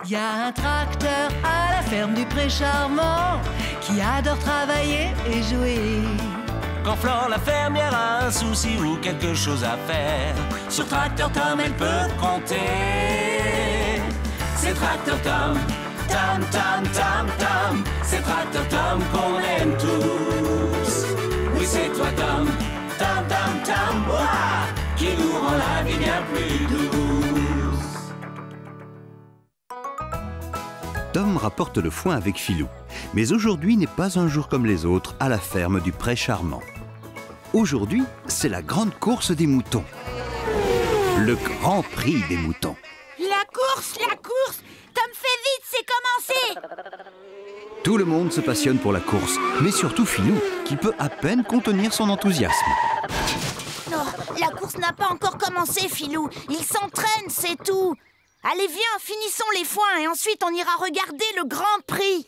Y a un tracteur à la ferme du Pré Charmant qui adore travailler et jouer. Quand Flore la fermière a un souci ou quelque chose à faire, sur Tracteur Tom elle peut compter. C'est Tracteur Tom, Tom, Tom, Tom, Tom. C'est Tracteur Tom qu'on aime tous. Oui, c'est toi Tom, Tom, Tom, Tom, ouah, qui nous rend la vie bien plus douce. Tom rapporte le foin avec Filou. Mais aujourd'hui n'est pas un jour comme les autres à la ferme du Pré Charmant. Aujourd'hui, c'est la grande course des moutons. Le Grand Prix des moutons. La course, la course! Tom, fais vite, c'est commencé! Tout le monde se passionne pour la course, mais surtout Filou, qui peut à peine contenir son enthousiasme. Non, la course n'a pas encore commencé, Filou. Il s'entraîne, c'est tout. Allez, viens, finissons les foins et ensuite on ira regarder le Grand Prix.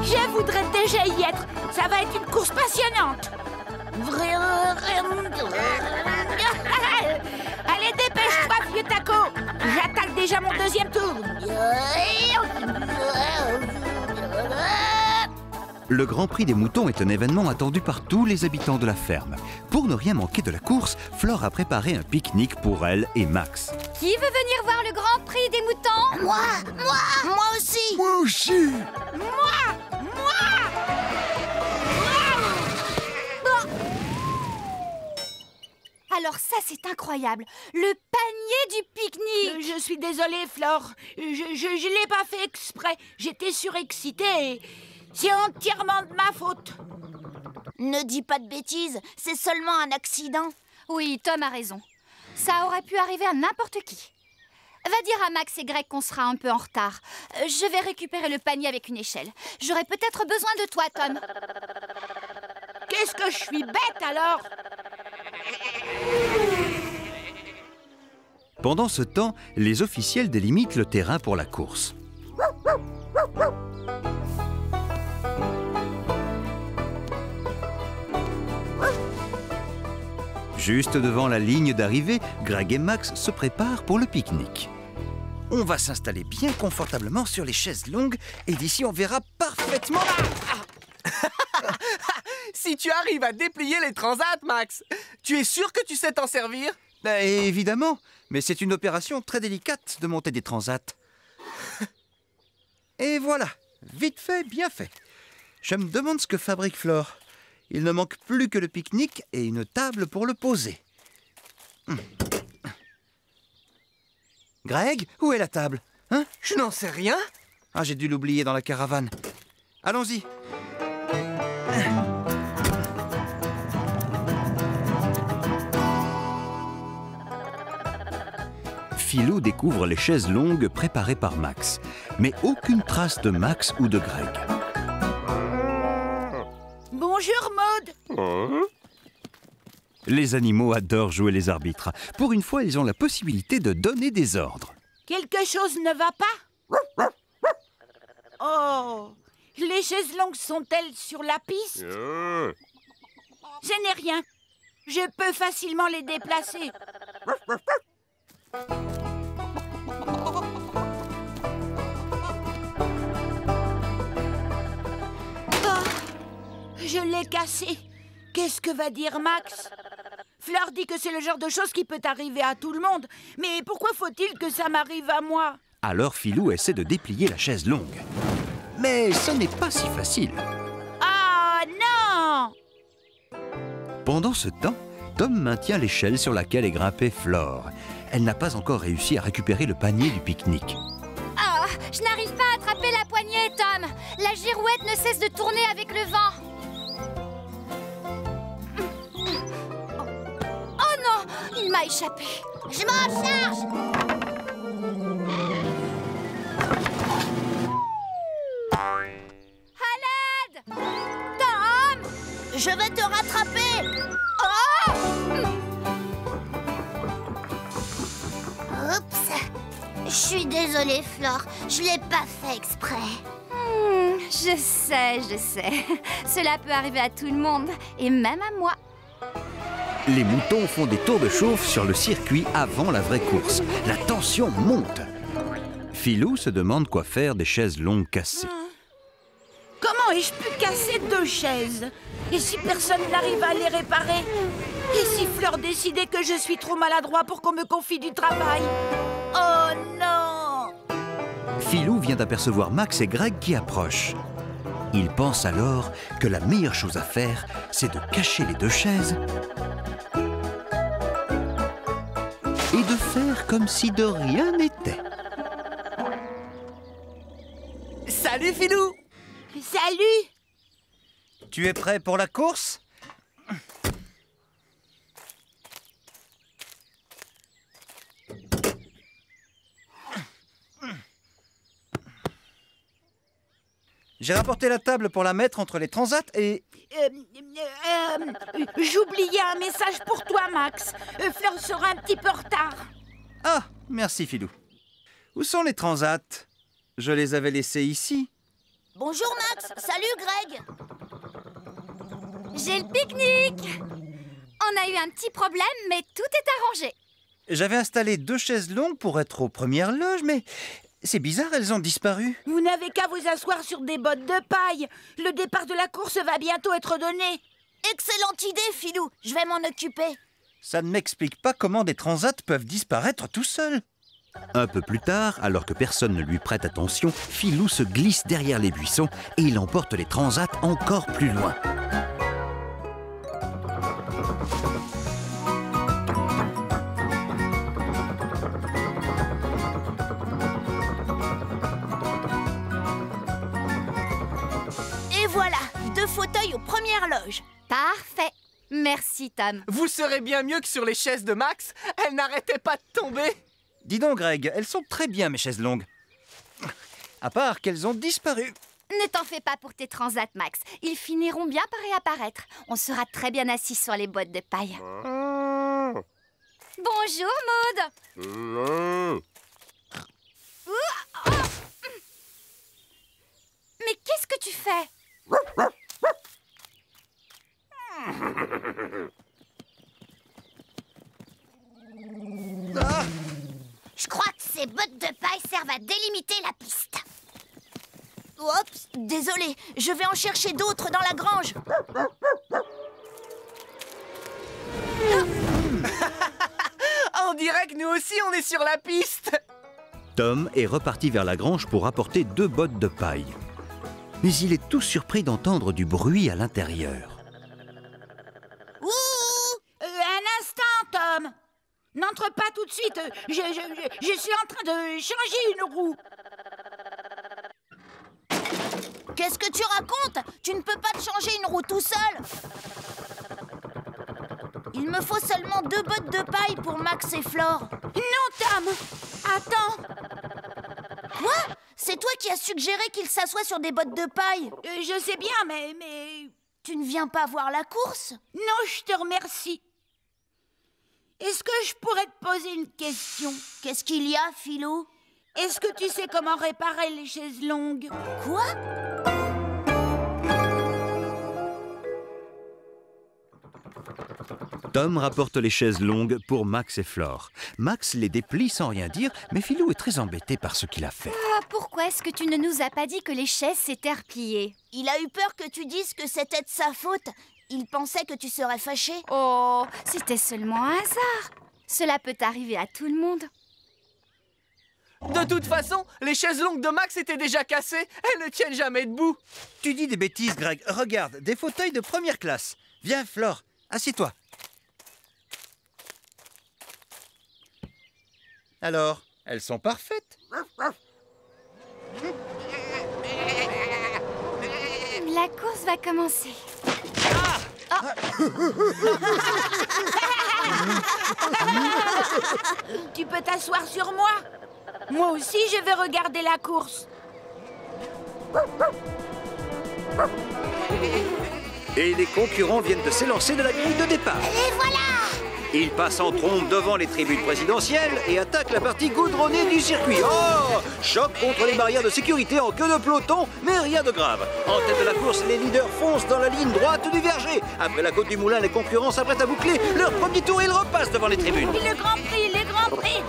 Je voudrais déjà y être. Ça va être une course passionnante. Allez, dépêche-toi, vieux taco. J'attaque déjà mon deuxième tour. Le Grand Prix des moutons est un événement attendu par tous les habitants de la ferme. Pour ne rien manquer de la course, Flore a préparé un pique-nique pour elle et Max. Qui veut venir voir le Grand Prix des moutons? Moi aussi. Moi aussi. Alors ça, c'est incroyable. Le panier du pique-nique. Je suis désolée, Flore. Je l'ai pas fait exprès. J'étais surexcitée et c'est entièrement de ma faute. Ne dis pas de bêtises. C'est seulement un accident. Oui, Tom a raison. Ça aurait pu arriver à n'importe qui. Va dire à Max et Greg qu'on sera un peu en retard. Je vais récupérer le panier avec une échelle. J'aurai peut-être besoin de toi, Tom. Qu'est-ce que je suis bête alors? Pendant ce temps, les officiels délimitent le terrain pour la course. Juste devant la ligne d'arrivée, Greg et Max se préparent pour le pique-nique. On va s'installer bien confortablement sur les chaises longues et d'ici on verra parfaitement... Si tu arrives à déplier les transats, Max, tu es sûr que tu sais t'en servir? Évidemment, mais c'est une opération très délicate de monter des transats. Et voilà, vite fait, bien fait. Je me demande ce que fabrique Flore. Il ne manque plus que le pique-nique et une table pour le poser. Greg, où est la table? Hein? Je n'en sais rien. Ah, j'ai dû l'oublier dans la caravane. Allons-y. Filou découvre les chaises longues préparées par Max, mais aucune trace de Max ou de Greg. Bonjour, Maud. Les animaux adorent jouer les arbitres. Pour une fois, ils ont la possibilité de donner des ordres. Quelque chose ne va pas? Oh, les chaises longues sont-elles sur la piste? Ce n'est rien. Je peux facilement les déplacer. Je l'ai cassé. Qu'est-ce que va dire Max? Fleur dit que c'est le genre de chose qui peut arriver à tout le monde. Mais pourquoi faut-il que ça m'arrive à moi? Alors Filou essaie de déplier la chaise longue. Mais ce n'est pas si facile. Ah non! Pendant ce temps, Tom maintient l'échelle sur laquelle est grimpée Flore. Elle n'a pas encore réussi à récupérer le panier du pique-nique. Ah, je n'arrive pas à attraper la poignée, Tom. La girouette ne cesse de tourner avec le vent. Oh non, il m'a échappé. Je m'en charge! À l'aide! Tom! Je vais te rattraper! Oh! Oups! Je suis désolée, Flore. Je l'ai pas fait exprès. Je sais. Cela peut arriver à tout le monde, et même à moi. Les moutons font des tours de chauffe sur le circuit avant la vraie course. La tension monte. Philou se demande quoi faire des chaises longues cassées. Comment ai-je pu casser 2 chaises? Et si personne n'arrive à les réparer? Et si Fleur décidait que je suis trop maladroit pour qu'on me confie du travail? Oh non! Philou vient d'apercevoir Max et Greg qui approchent. Il pense alors que la meilleure chose à faire, c'est de cacher les 2 chaises et de faire comme si de rien n'était. Salut, Philou! Salut! Tu es prêt pour la course? J'ai rapporté la table pour la mettre entre les transats et... J'oubliais un message pour toi, Max. Fleur sera un petit peu en retard. Ah, merci Philou. Où sont les transats? Je les avais laissés ici. Bonjour, Max. Salut, Greg. J'ai le pique-nique! On a eu un petit problème, mais tout est arrangé. J'avais installé 2 chaises longues pour être aux premières loges, mais c'est bizarre, elles ont disparu. Vous n'avez qu'à vous asseoir sur des bottes de paille. Le départ de la course va bientôt être donné. Excellente idée, Philou. Je vais m'en occuper. Ça ne m'explique pas comment des transats peuvent disparaître tout seuls. Un peu plus tard, alors que personne ne lui prête attention, Philou se glisse derrière les buissons et il emporte les transats encore plus loin. Et voilà, 2 fauteuils aux premières loges. Parfait. Merci, Tom. Vous serez bien mieux que sur les chaises de Max. Elles n'arrêtaient pas de tomber. Dis donc Greg, elles sont très bien mes chaises longues. À part qu'elles ont disparu. Ne t'en fais pas pour tes transats, Max. Ils finiront bien par réapparaître. On sera très bien assis sur les bottes de paille. Bonjour, Maud. Mais qu'est-ce que tu fais? Je crois que ces bottes de paille servent à délimiter la piste. Oups, désolé, je vais en chercher d'autres dans la grange. On dirait que nous aussi, on est sur la piste. Tom est reparti vers la grange pour apporter 2 bottes de paille. Mais il est tout surpris d'entendre du bruit à l'intérieur. Un instant, Tom. N'entre pas tout de suite. Je suis en train de changer une roue. Qu'est-ce que tu racontes? Tu ne peux pas te changer une roue tout seul. Il me faut seulement 2 bottes de paille pour Max et Flore. Non, Tom. Attends. Quoi? C'est toi qui as suggéré qu'ils s'assoient sur des bottes de paille. Je sais bien, mais... Tu ne viens pas voir la course? Non, je te remercie. Est-ce que je pourrais te poser une question? Qu'est-ce qu'il y a, Philou? Est-ce que tu sais comment réparer les chaises longues? Quoi? Tom rapporte les chaises longues pour Max et Flore. Max les déplie sans rien dire, mais Philou est très embêté par ce qu'il a fait. Ah, pourquoi est-ce que tu ne nous as pas dit que les chaises s'étaient repliées? Il a eu peur que tu dises que c'était de sa faute. Il pensait que tu serais fâché. Oh, c'était seulement un hasard. Cela peut arriver à tout le monde. De toute façon, les chaises longues de Max étaient déjà cassées. Elles ne tiennent jamais debout. Tu dis des bêtises Greg. Regarde, des fauteuils de première classe. Viens Flore, assieds-toi. Alors, elles sont parfaites. La course va commencer. Tu peux t'asseoir sur moi? Moi aussi, je vais regarder la course. Et les concurrents viennent de s'élancer de la grille de départ. Et voilà! Il passe en trombe devant les tribunes présidentielles et attaque la partie goudronnée du circuit. Oh! Choc contre les barrières de sécurité en queue de peloton, mais rien de grave. En tête de la course, les leaders foncent dans la ligne droite du verger. Après la côte du Moulin, les concurrents s'apprêtent à boucler leur premier tour et ils repassent devant les tribunes. Le Grand Prix, les Grands Prix.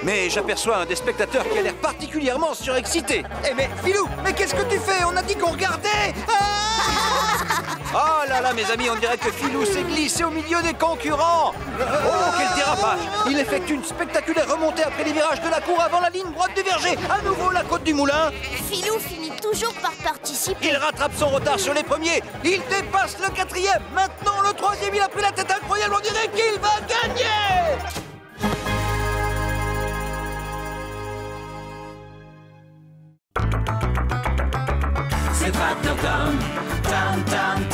Mais j'aperçois un des spectateurs qui a l'air particulièrement surexcité. Eh mais Philou, mais qu'est-ce que tu fais? On a dit qu'on regardait. Oh là là, mes amis, on dirait que Philou s'est glissé au milieu des concurrents. Oh, quel dérapage! Il effectue une spectaculaire remontée après les virages de la cour avant la ligne droite du verger. À nouveau la côte du Moulin. Philou finit toujours par participer. Il rattrape son retard sur les premiers. Il dépasse le 4e. Maintenant, le 3e, il a pris la tête incroyable. On dirait qu'il va gagner. C'est Tracteur Tom, Tom, Tom,